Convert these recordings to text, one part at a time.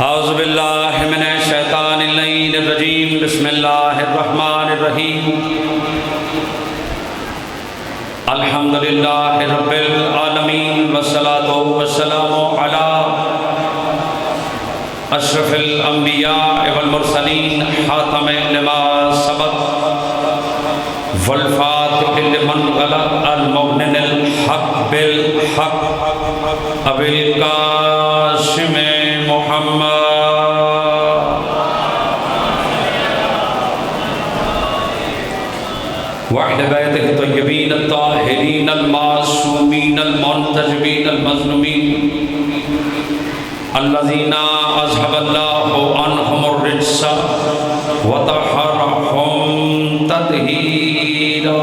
اعوذ باللہ من الشیطان اللعین الرجیم بسم اللہ الرحمن الرحیم الحمدللہ رب العالمین والصلاة والسلام علی اشرف الانبیاء والمرسلین خاتم لما سبق والفاتح لمن غلق المغنن الحق بالحق ابی القاسم محمد وعد بیتہ الطیبین الطاہرین المعصومین المنتجبین المظلومین الذین اذهب اللہ عنہم الرجس وطہرہم تطہیرا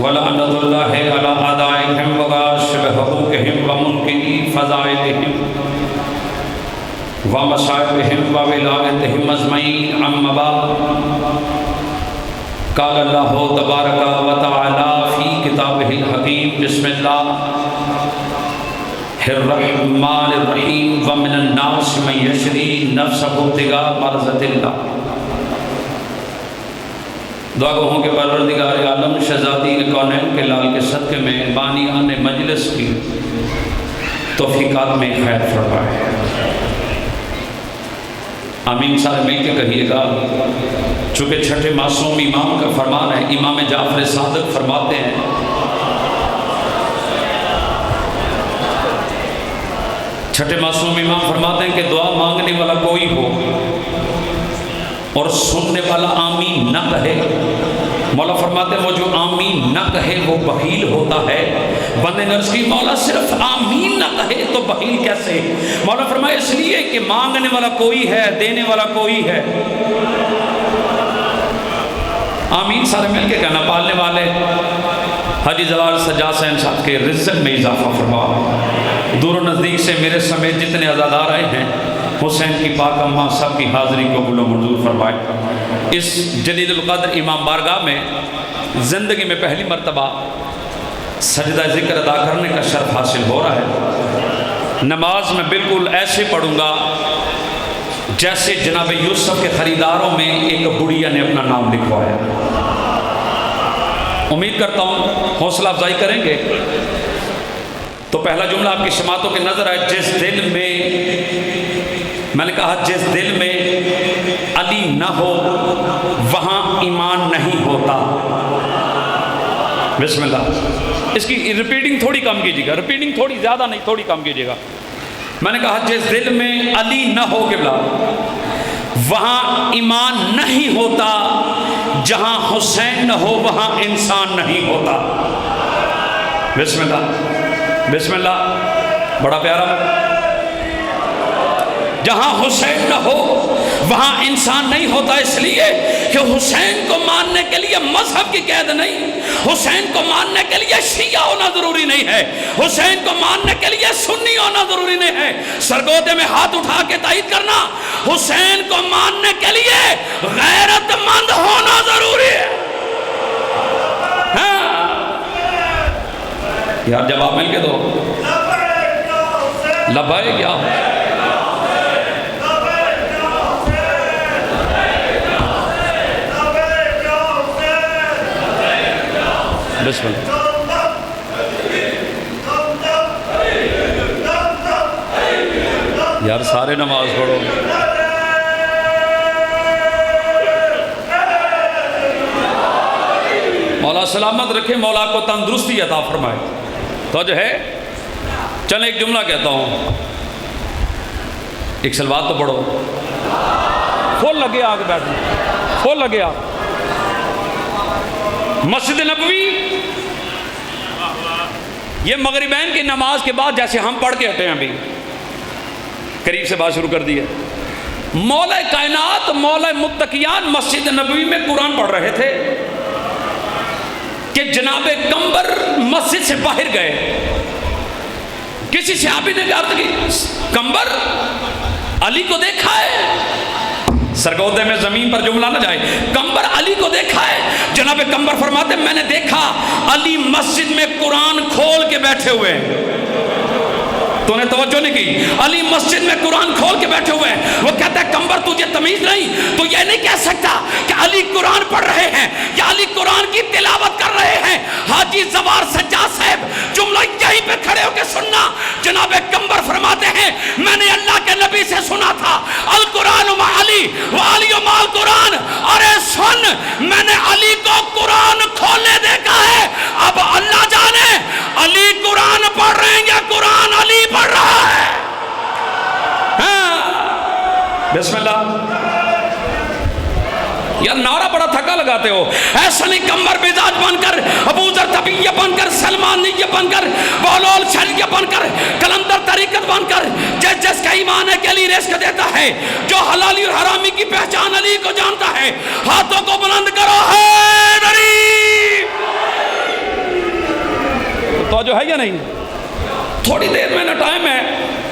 وَلَعْنَةُ اللَّهِ عَلَىٰ أَعْدَائِهِمْ وَغَاشِبِ حُقُوقِهِمْ وَمُنْكِرِي فَضَائِلِهِمْ وَمَصَائِبِهِمْ وَوِلَایَتِهِمْ أَجْمَعِينَ أَمَّا بَعْدُ قال اللہ تبارک و تعالی فی کتابہ الحکیم بسم اللہ الرحمن الرحیم وَمِنَ النَّاسِ مَن يَشْرِي نَفْسَهُ ابْتِغَاءَ مَرْضَاتِ اللَّہ۔ دعا گوہوں کے پروردگار عالم شہزادی کونین کے لال کے صدقے میں بانیان مجلس کی توفیقات میں خیر فرمائے۔ آمین سارے مل کے کہیے گا۔ چونکہ چھٹے معصوم امام کا فرمان ہے، امام جعفر صادق فرماتے ہیں چھٹے معصوم امام فرماتے ہیں کہ دعا مانگنے والا کوئی ہو اور سننے والا آمین نہ کہے، مولا فرماتے ہیں وہ جو آمین نہ کہے وہ بخیل ہوتا ہے۔ بندے نے عرض کی مولا صرف آمین نہ کہے تو بخیل کیسے؟ مولا فرمایا اس لیے کہ مانگنے والا کوئی ہے، دینے والا کوئی ہے۔ آمین سارے مل کے کہنا۔ پالنے والے حاجی زلال سجاد حسین صاحب کے رزق میں اضافہ فرما، دور و نزدیک سے میرے سمیت جتنے عزادار آئے ہیں حسین کی پاک اماں سب کی حاضری کو قبول و منظور فرمائے۔ اس جلیل القدر امام بارگاہ میں زندگی میں پہلی مرتبہ سجدہ ذکر ادا کرنے کا شرف حاصل ہو رہا ہے۔ نماز میں بالکل ایسے پڑھوں گا جیسے جناب یوسف کے خریداروں میں ایک بڑیا نے اپنا نام لکھوایا۔ امید کرتا ہوں حوصلہ افزائی کریں گے۔ تو پہلا جملہ آپ کی سماعتوں کے نظر آئے، جس دل میں، میں نے کہا جس دل میں علی نہ ہو وہاں ایمان نہیں ہوتا۔ بسم اللہ۔ اس کی ریپیٹنگ تھوڑی کم کیجیے گا، ریپیٹنگ تھوڑی زیادہ نہیں، تھوڑی کم کیجیے گا۔ میں نے کہا جس دل میں علی نہ ہو قبلہ وہاں ایمان نہیں ہوتا، جہاں حسین نہ ہو وہاں انسان نہیں ہوتا۔ بسم اللہ بسم اللہ۔ بڑا پیارا، جہاں حسین نہ ہو وہاں انسان نہیں ہوتا، اس لیے کہ حسین کو ماننے کے لیے مذہب کی قید نہیں، حسین کو ماننے کے لیے شیعہ ہونا ضروری نہیں ہے، حسین کو ماننے کے لیے سنی ہونا ضروری نہیں ہے۔ سرگودے میں ہاتھ اٹھا کے تائید کرنا، حسین کو ماننے کے لیے غیرت مند ہونا ضروری ہے۔ ہاں یار جواب مل کے دو، لبائے کیا بسم اللہ۔ یار سارے نماز پڑھو۔ مولا سلامت رکھے، مولا کو تندرستی عطا فرمائے۔ تو جو ہے چلیں ایک جملہ کہتا ہوں، ایک سلوات تو پڑھو۔ فل لگے آگے بیٹھنے، فل لگے آگ۔ مسجد نبوی یہ مغربین کی نماز کے بعد جیسے ہم پڑھ کے ہٹے ہیں، ابھی قریب سے بات شروع کر دی ہے۔ مولا کائنات، مولا متقیان مسجد نبوی میں قرآن پڑھ رہے تھے کہ جناب قمبر مسجد سے باہر گئے۔ کسی صحابی نے کہا کہ قمبر علی کو دیکھا ہے؟ سرگودے میں زمین پر جملہ نہ جائے، قمبر علی کو دیکھا ہے؟ جناب قمبر فرماتے میں نے دیکھا علی مسجد میں قرآن کھول کے بیٹھے ہوئے ہیں. تو نے توجہ نہیں کی. علی مسجد میں قرآن کھول کے بیٹھے ہوئے ہیں. وہ کہتا ہے کمبر تجھے تمیز نہیں؟ تو یہ نہیں کہہ سکتا کہ علی قرآن پڑھ رہے ہیں یا علی قرآن کی تلاوت کر رہے ہیں. حاجی زوار سجاد صاحب جملہ یہیں پہ کھڑے ہو کے سننا. جناب کمبر فرماتے ہیں میں نے اللہ کے نبی سے سنا تھا القرآن مع علی و علی مع القرآن. ارے سن، میں نے علی کو قرآن کھولنے دیکھا ہے. اب اللہ جانے علی قرآن پڑھ رہے ہیں یا قرآن علی پڑھ رہا ہے. ہاں بسم اللہ. یار نعرہ بڑا تھکا لگاتے ہو. ایسا نہیں کمبر مزاج بن کر، ابو ذر طبیعہ بن کر، سلمان نیہ بن کر، بولول شریعہ بن کر، کلندر طریقت بن کر. جس جس کا ایمان ہے کہ علی رزق دیتا ہے، جو حلالی اور حرامی کی پہچان علی کو جانتا ہے، ہاتھوں کو بلند کرو. حیدری تو جو ہے یا نہیں؟ تھوڑی دیر میں نا ٹائم ہے،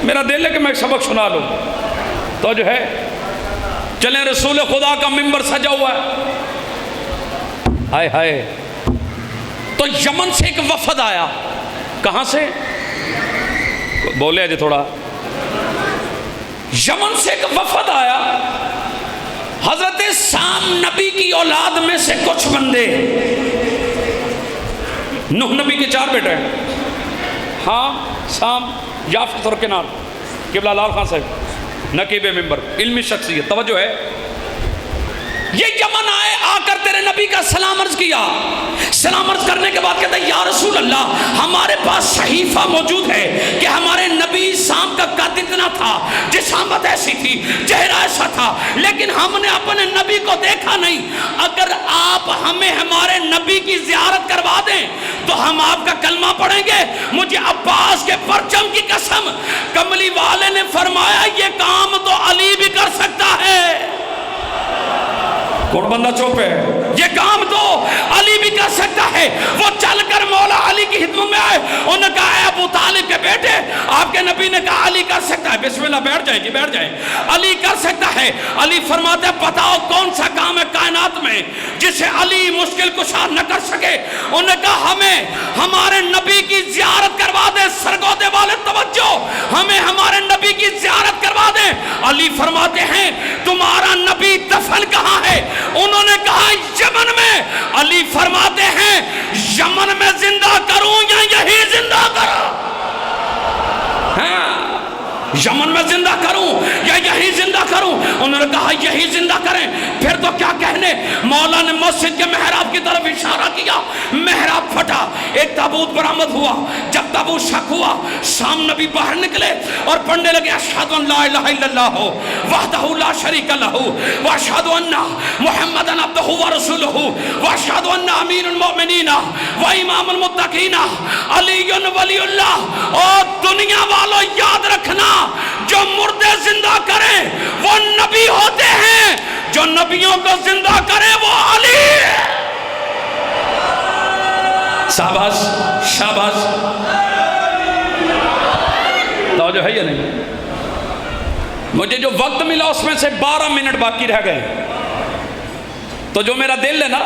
میرا دل ہے کہ میں ایک سبق سنا لوں. تو جو ہے چلیں، رسول خدا کا ممبر سجا ہوا ہے. ہائے ہائے. تو یمن سے ایک وفد آیا. کہاں سے؟ بولے جی تھوڑا. یمن سے ایک وفد آیا. حضرت سام نبی کی اولاد میں سے کچھ بندے. نوح نبی کے 4 بیٹے ہیں. ہاں، سام، یافت اور کنان. قبلہ لال خان صاحب نقیب ممبر، علمی شخصیت. توجہ ہے. یہ یمن آئے، آ کر تیرے نبی کا سلام عرض کیا. سلام عرض کرنے کے بعد کہتا ہے یا رسول اللہ، ہمارے پاس صحیفہ موجود ہے کہ ہمارے نبی سام کا قد اتنا تھا، جسامت ایسی تھی، چہرہ ایسا تھا، لیکن ہم نے اپنے نبی کو دیکھا نہیں. اگر آپ ہمیں ہمارے نبی کی زیارت کروا دیں تو ہم آپ کا کلمہ پڑھیں گے. مجھے عباس کے پرچم کی قسم. کملی والے نے فرمایا یہ کام تو علی بھی کر سکتا ہے. کون بندہ چوپ ہے؟ یہ کام تو علی بھی کر سکتا ہے. وہ چل کر مولا علی کی خدمت میں آئے. انہوں نے کہا اے ابو طالب کے بیٹے، آپ کے نبی نے کہا علی کر سکتا ہے. بسم اللہ، بیٹھ جائیں جی، بیٹھ جائیں. علی کر سکتا ہے. علی فرماتے ہیں بتاؤ کون سا کام ہے کائنات میں جسے علی مشکل کشا نہ کر سکے. انہوں نے کہا ہمیں ہمارے نبی کی زیارت کروا دے. سرگودے والے توجہ، ہمیں ہمارے نبی کی زیارت کروا دے. علی فرماتے ہیں تمہارا نبی دفن کہاں ہے؟ انہوں نے کہا یمن میں. علی فرماتے ہیں یمن میں زندہ کروں یا یہی زندہ کروں؟ یمن میں زندہ کروں یا یہی زندہ کروں؟ انہوں نے کہا یہی زندہ کریں. پھر تو کیا کہنے. مولا نے مسجد کے محراب کی طرف اشارہ کیا. محراب پھٹا، ایک تابوت برآمد ہوا. جب تابوت شک ہوا، سام نبی باہر نکلے اور پڑھنے لگے اشہد ان لا الہ الا اللہ وحدہ لا شریک لہ واشہد ان محمدا عبدہ ورسولہ واشہد ان امیر المؤمنین و امام المتقین علی ولی اللہ. اور دنیا والوں یاد رکھنا، جو مردے زندہ کریں وہ نبی ہوتے ہیں، جو نبیوں کو زندہ کریں وہ علی. شاباش شاباش. توجہ ہے یا نہیں؟ مجھے جو وقت ملا اس میں سے 12 منٹ باقی رہ گئے. تو جو میرا دل ہے نا،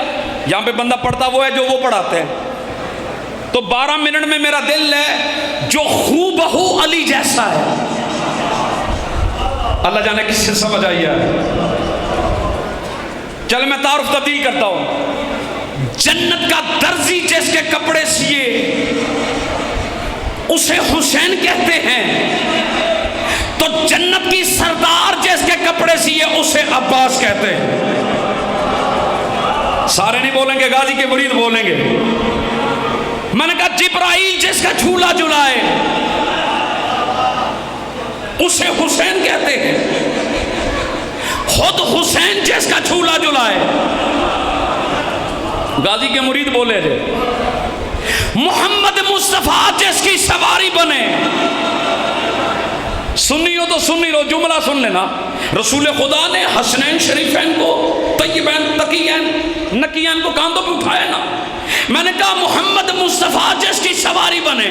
یہاں پہ بندہ پڑھتا وہ ہے جو وہ پڑھاتے ہیں. تو 12 منٹ میں میرا دل ہے جو خو بہو علی جیسا ہے. اللہ جانے کس سے سمجھ آئی ہے. چل میں تعارف تبدیل کرتا ہوں. جنت کا درزی جس کے کپڑے سیے اسے حسین کہتے ہیں، تو جنت کی سردار جس کے کپڑے سیے اسے عباس کہتے ہیں. سارے نہیں بولیں گے، غازی کے مرید بولیں گے. میں نے کہا جبرائیل جس کا جھولا جھلائے اسے حسین کہتے ہیں. خود حسین جس کا جھولا جھلائے. غازی کے مرید بولے جے. محمد مصطفیٰ جس کی سواری بنے. سنی ہو تو سنی رہو، جملہ سن لینا. رسول خدا نے حسنین شریفین کو، طیبین تقیین نقیین کو کاندھوں پہ اٹھایا نا. میں نے کہا محمد مصطفیٰ جس کی سواری بنے.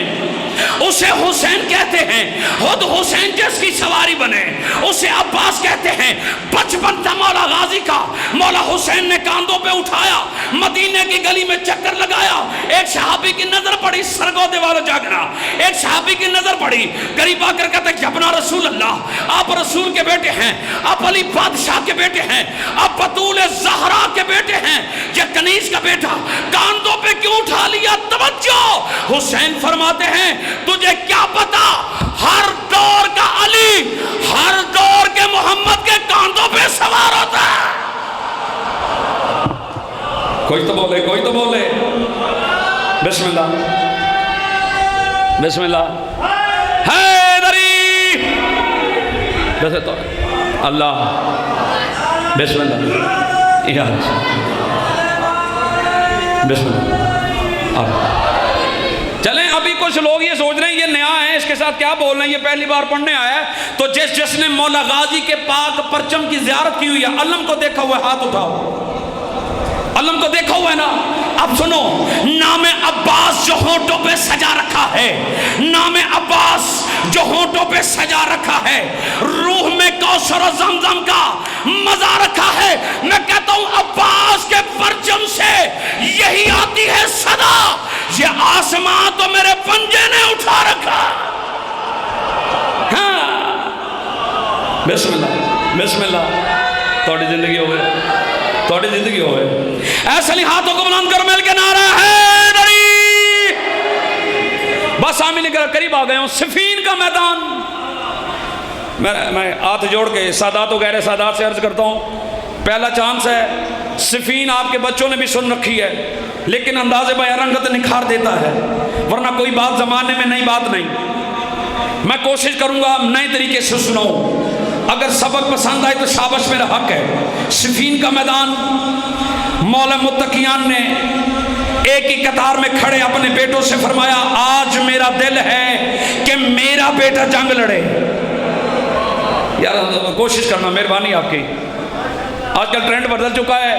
اسے حسین کہتے ہیں، خود حسین جس کی سواری بنے اسے عباس کہتے ہیں۔ بچپن تھا مولا غازی کا، مولا حسین نے کاندھوں پہ اٹھایا، مدینے کی گلی میں چکر لگایا، ایک صحابی کی نظر پڑی، سرگودے والا جاگنا، ایک صحابی کی نظر پڑی، قریب آ کر کہتے ہیں جبنا رسول اللہ، آپ رسول کے بیٹے ہیں، آپ علی بادشاہ کے بیٹے ہیں، آپ بطول زہرا کے بیٹے ہیں، یہ کنیز کا بیٹا کاندھوں پہ کیوں اٹھا لیا؟ توجہ، حسین فرماتے ہیں تجھے کیا پتا ہر دور کا علی ہر دور کے محمد کے کاندھوں پہ سوار ہوتا ہے۔ کوئی تو بولے، کوئی تو بولے، بسم اللہ بسم اللہ، حیدری، ویسے تو اللہ، بسم اللہ، یا بسم اللہ۔ اب چلیں، ابھی کچھ لوگ یہ سوچ رہے ہیں یہ نیا ہے، اس کے ساتھ کیا بول رہے ہیں، یہ پہلی بار پڑھنے آیا ہے، تو جس نے مولا غازی کے پاک پرچم کی زیارت کی ہوئی ہے، علم کو دیکھا ہوا ہے، ہاتھ اٹھاؤ، علم کو دیکھا ہوا ہے نا؟ اب سنو، نام عباس جو ہونٹوں پہ سجا رکھا ہے، نام عباس جو ہونٹوں پہ سجا رکھا ہے، روح میں کوثر و زمزم کا مزہ رکھا ہے، میں کہتا ہوں عباس کے پرچم سے یہی آتی ہے صدا، یہ آسمان تو میرے پنجے نے اٹھا رکھا۔ ہاں، بسم اللہ بسم اللہ، توڑی زندگی ہو گئے، توڑی زندگی ہو گئے۔ ایسے لی ہاتھوں کو بلند کر، مل کے نعرہ حیدری۔ بس آمین کے قریب آ گئے ہوں، صفین کا میدان۔ میں ہاتھ جوڑ کے سادات و غیر سادات سے عرض کرتا ہوں، پہلا چانس ہے، صفین آپ کے بچوں نے بھی سن رکھی ہے، لیکن انداز بیان رنگت نکھار دیتا ہے، ورنہ کوئی بات زمانے میں نئی بات نہیں۔ میں کوشش کروں گا نئے طریقے سے سناؤں، اگر سبق پسند آئے تو شابش میرا حق ہے۔ صفین کا میدان، مولا متقیان نے ایک ہی قطار میں کھڑے اپنے بیٹوں سے فرمایا آج میرا دل ہے کہ میرا بیٹا جنگ لڑے۔ یار کوشش کرنا، مہربانی آپ کی۔ آج کل ٹرینڈ بدل چکا ہے،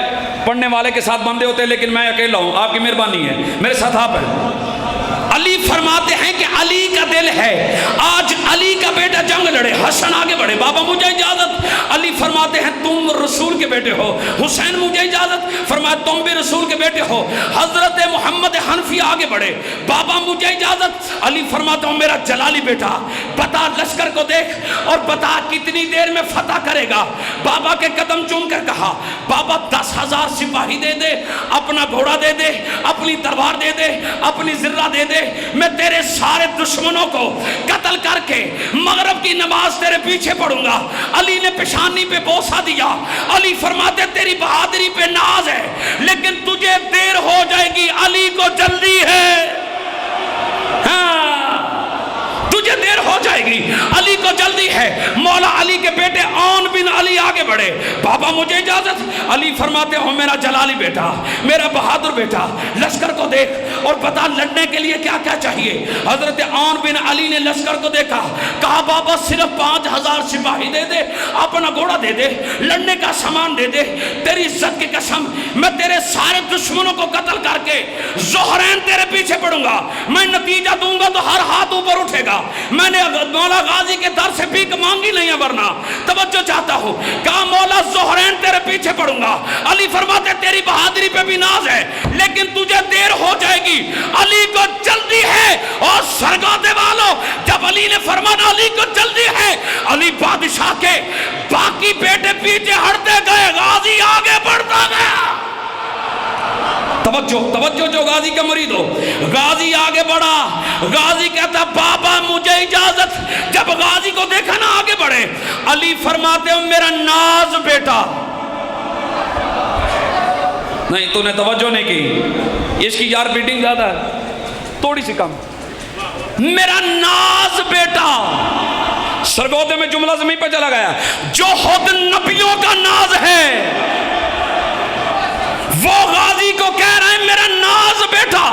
پڑھنے والے کے ساتھ بندے ہوتے ہیں، لیکن میں اکیلا ہوں، آپ کی مہربانی ہے، میرے ساتھ آپ ہیں۔ علی فرماتے ہیں کہ علی کا دل ہے آج علی کا بیٹا جنگ لڑے۔ حسن آگے بڑھے، بابا مجھے اجازت۔ علی فرماتے ہیں تم رسول کے بیٹے ہو۔ حسین مجھے اجازت، فرمایا تم بھی رسول کے بیٹے ہو۔ حضرت محمد حنفی آگے بڑھے، بابا مجھے اجازت۔ علی فرماتا ہوں میرا جلالی بیٹا بتا لشکر کو دیکھ اور بتا کتنی دیر میں فتح کرے گا۔ بابا کے قدم چوم کر کہا بابا 10,000 سپاہی دے دے، اپنا گھوڑا دے دے، اپنی تلوار دے دے، اپنی ذرہ دے دے، میں تیرے سارے دشمنوں کو قتل کر کے مغرب کی نماز تیرے پیچھے پڑھوں گا۔ علی نے پیشانی پہ بوسہ دیا۔ علی فرماتے تیری بہادری پہ ناز ہے لیکن تجھے دیر ہو جائے گی، علی کو جلدی ہے۔ ہاں تجھے دیر ہو جائے گی، علی کو جلدی ہے۔ مولا علی کے بیٹے عون بن علی آگے بڑھے، بابا مجھے اجازت۔ علی فرماتے ہو میرا جلالی بیٹا، میرا بہادر بیٹا، لشکر کو دیکھ اور بتا لڑنے کے لیے کیا کیا چاہیے۔ حضرت عون بن علی نے لشکر کو دیکھا، کہا بابا صرف 5,000 سپاہی دے دے، اپنا گھوڑا دے دے، لڑنے کا سامان دے دے، تیری عزت کی قسم میں تیرے سارے دشمنوں کو قتل کر کے زہرین تیرے پیچھے پڑوں گا، میں نتیجہ دوں گا تو ہر ہاتھ اوپر اٹھے گا۔ میں نے مولا غازی کے در سے بھیک مانگی نہیں ہے، ورنہ توجہ چاہتا ہوں، کہا مولا زہرین تیرے پیچھے پڑوں گا۔ علی فرماتے تیری بہادری پہ بھی ناز ہے لیکن تجھے دیر ہو جائے گی، علی کو جلدی ہے۔ اور سرگودے والوں جب علی نے فرمایا علی کو جلدی ہے، علی بادشاہ کے باقی بیٹے پیچھے ہٹتے گئے، غازی آگے بڑھتا گیا۔ توجہ جو غازی کا مرید ہو، غازی آگے بڑھا، غازی کہتا بابا مجھے اجازت۔ جب غازی کو دیکھا نا آگے بڑھے، علی فرماتے ہو میرا ناز بیٹا، نہیں تو نے توجہ نہیں کی، اس کی یار بیٹنگ زیادہ ہے، تھوڑی سی کم، میرا ناز بیٹا۔ سرگودے میں جملہ زمین پہ چلا گیا، جو خود نبیوں کا ناز ہے وہ غازی کو کہہ رہے ہیں میرا ناز بیٹا۔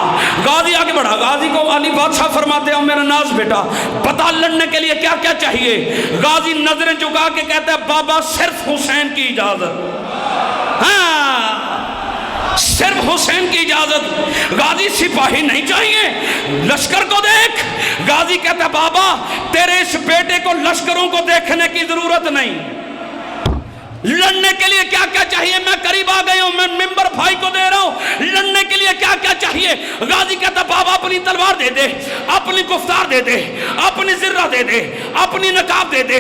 غازی آگے بڑھا، غازی کو علی بادشاہ فرماتے ہیں میرا ناز بیٹا بتا لڑنے کے لیے کیا کیا چاہیے۔ غازی نظریں جھکا کے کہتا ہے بابا صرف حسین کی اجازت، ہاں صرف حسین کی اجازت۔ غازی سپاہی نہیں چاہیے، لشکر کو دیکھ، غازی کہتا بابا تیرے اس بیٹے کو لشکروں کو دیکھنے کی ضرورت نہیں، لڑنے کے لیے کیا کیا چاہیے میں قریب آ گئی ہوں، میں ممبر بھائی کو دے رہا ہوں، لڑنے کے لیے کیا کیا چاہیے؟ غازی کہتا بابا اپنی تلوار دے دے، اپنی گفتار دے دے، اپنی زرہ دے دے، اپنی نقاب دے دے،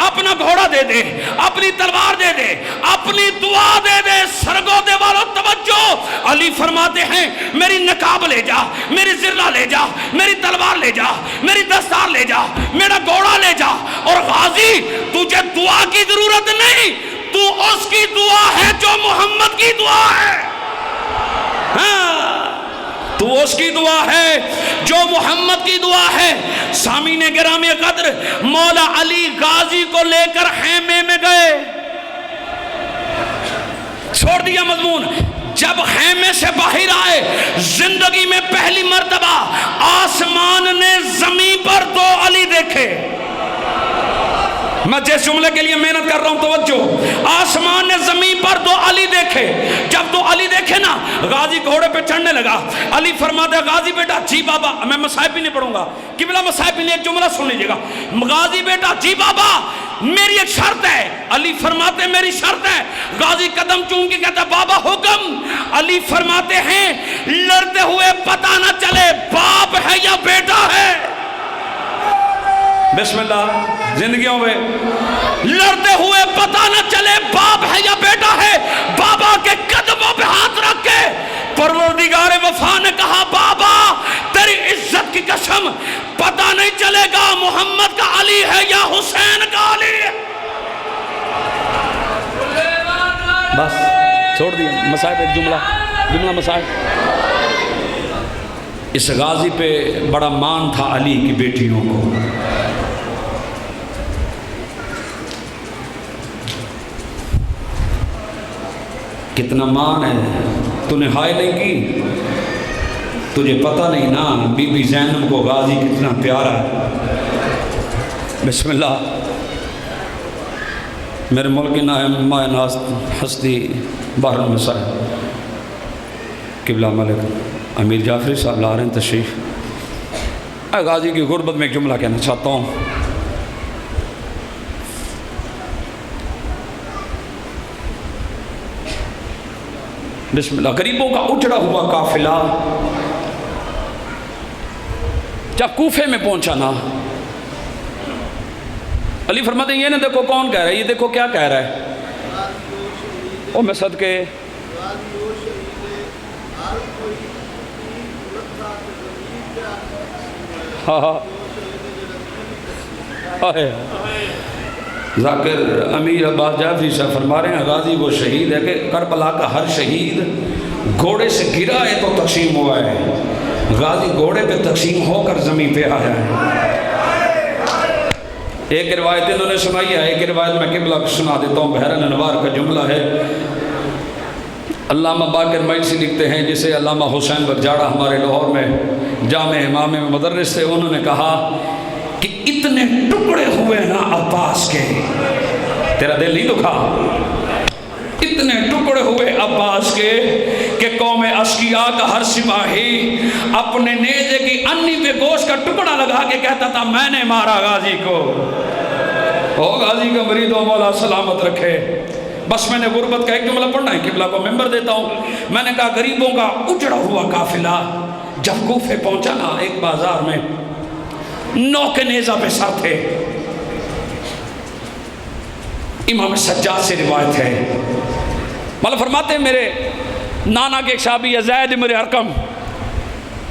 اپنا گھوڑا دے دے، اپنی تلوار دے دے، اپنی دعا دے دے۔ سرگودے والوں توجہ، علی فرماتے ہیں میری نقاب لے جا، میری زرہ لے جا، میری تلوار لے جا، میری دستار لے جا، میرا گھوڑا لے جا، اور غازی تجھے دعا کی ضرورت نہیں، تو اس کی دعا ہے جو محمد کی دعا ہے، ہاں تو اس کی دعا ہے جو محمد کی دعا ہے۔ سامعین گرامی قدر، مولا علی غازی کو لے کر خیمے میں گئے، چھوڑ دیا مضمون۔ جب خیمے سے باہر آئے، زندگی میں پہلی مرتبہ آسمان نے زمین پر دو علی دیکھے۔ میں جس جملے کے لیے محنت کر رہا ہوں توجہ، آسمان نے زمین پر دو علی دیکھے۔ جب دو علی دیکھے نا، غازی گھوڑے پہ چڑھنے لگا۔ علی فرماتے ہیں غازی بیٹا جی بابا، میں مصائب بھی نہیں پڑھوں گا، قبلہ مصائب بھی نہیں، ایک جملہ سن لیجئے گا۔ غازی بیٹا جی بابا میری ایک شرط ہے۔ علی فرماتے ہیں میری شرط ہے۔ غازی قدم چون کے کہتا بابا حکم۔ علی فرماتے ہیں لڑتے ہوئے پتہ نہ چلے باپ ہے یا بیٹا ہے۔ بسم اللہ، زندگیوں میں لڑتے ہوئے پتہ نہ چلے باپ ہے یا بیٹا ہے۔ بابا کے قدموں پہ ہاتھ رکھ کے پروردگار وفا نے کہا بابا تیری عزت کی قسم پتہ نہیں چلے گا محمد کا علی ہے یا حسین کا علی ہے۔ بس چھوڑ دیا مسائب، ایک جملہ مسائب۔ اس غازی پہ بڑا مان تھا علی کی بیٹیوں کو۔ کتنا مان ہے، تو نے ہائے نہیں کی، تجھے پتہ نہیں نا بی بی زینب کو غازی کتنا پیارا ہے۔ بسم اللہ۔ میرے ملک کی ماہ ناز ہستی بحر المسائل قبلہ ملک امیر جعفری صاحب لا رہے ہیں تشریف۔ غازی کی غربت میں ایک جملہ کہنا چاہتا ہوں۔ بسم اللہ۔ غریبوں کا اجڑا ہوا قافلہ جب کوفے میں پہنچا نا، علی فرماتے ہیں یہ نہ دیکھو کون کہہ رہا ہے، یہ دیکھو کیا کہہ رہا ہے۔ او میں صدقے ذاکر امیر عباس جعفری صاحب فرما رہے ہیں غازی وہ شہید ہے کہ کربلا کا ہر شہید گھوڑے سے گرا ہے تو تقسیم ہوا ہے، غازی گھوڑے پہ تقسیم ہو کر زمین پہ آیا ہے۔ ایک روایت انہوں نے سنائی ہے، ایک روایت میں قبلہ کو سنا دیتا ہوں۔ بحر الانوار کا جملہ ہے، علامہ باقر مجلسی لکھتے ہیں، جسے علامہ حسین برجاڑہ ہمارے لاہور میں جامع امام میں مدرس تھے، انہوں نے کہا کہ اتنے ٹکڑے ہوئے نا عباس کے، تیرا دل نہیں دکھا؟ اتنے ٹکڑے ہوئے عباس کے کہ قوم اشقیاء کا ہر سپاہی اپنے نیزے کی انی پہ گوشت کا ٹکڑا لگا کے کہتا تھا میں نے مارا غازی کو۔ او غازی کا مریدوں مولا سلامت رکھے۔ بس میں نے غربت کا ایک جملہ پڑھنا ہے، قبلہ کو ممبر دیتا ہوں۔ میں نے کہا غریبوں کا اجڑا ہوا قافلہ جب کوفے پہنچا نا، ایک بازار میں 9 کے نیزہ پہ سر تھے۔ امام سجاد سے روایت ہے، مولا فرماتے ہیں میرے نانا کے ایک صحابی زید بن ارقم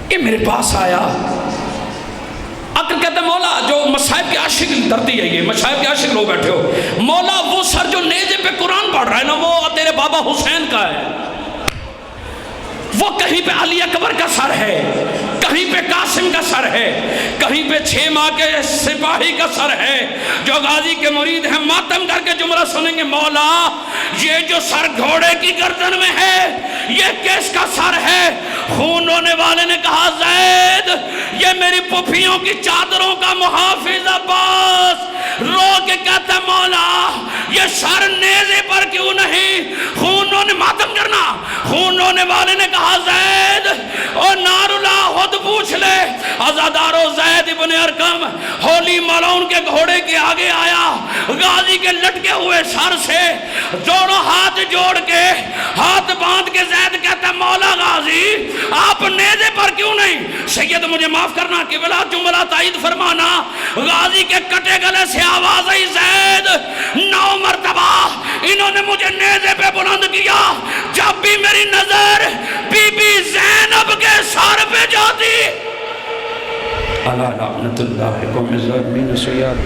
یہ میرے پاس آیا، اکر کہتے ہیں مولا جو مصائب کے عاشق دھرتی ہے، یہ مصائب کے عاشق لوگ بیٹھے ہو، مولا وہ سر جو نیزے پہ قرآن پڑھ رہا ہے نا وہ تیرے بابا حسین کا ہے، وہ کہیں پہ علی اکبر کا سر ہے، کہیں پہ قاسم کا سر ہے، کہیں پہ 6 ماہ کے سپاہی کا سر ہے جو غازی کے مرید ہیں۔ ماتم کر کے جملہ سنیں گے، مولا یہ جو سر گھوڑے کی گردن میں ہے یہ کس کا سر ہے؟ خون ہونے والے نے کہا زید یہ میری پھوپھیوں کی چادروں کا محافظ عباس۔ رو کے کہتا ہے مولا یہ سر نیزے پر کیوں نہیں؟ خون ہونے، ماتم کرنا، خون ہونے والے نے کہا زید او نار اللہ خود پوچھ لے، عزادارو زید بن ارقم ہولی مالون کے گھوڑے کے آگے آیا، غازی کے لٹکے ہوئے سر سے دونوں ہاتھ جوڑ کے ہاتھ باندھ کے زید کہتا ہے مولا غازی آپ نیزے پر کیوں نہیں؟ سید مجھے معاف کرنا قبلہ جملہ تائید فرمانا، غازی کے کٹے گلے سے آواز آئی زید 9 مرتبہ انہوں نے مجھے نیزے پہ بلند کیا، جب بھی میری نظر بی بی زینب کے سر پہ جاتی اللہ لعنت اللہ قوم الظالمین سیاد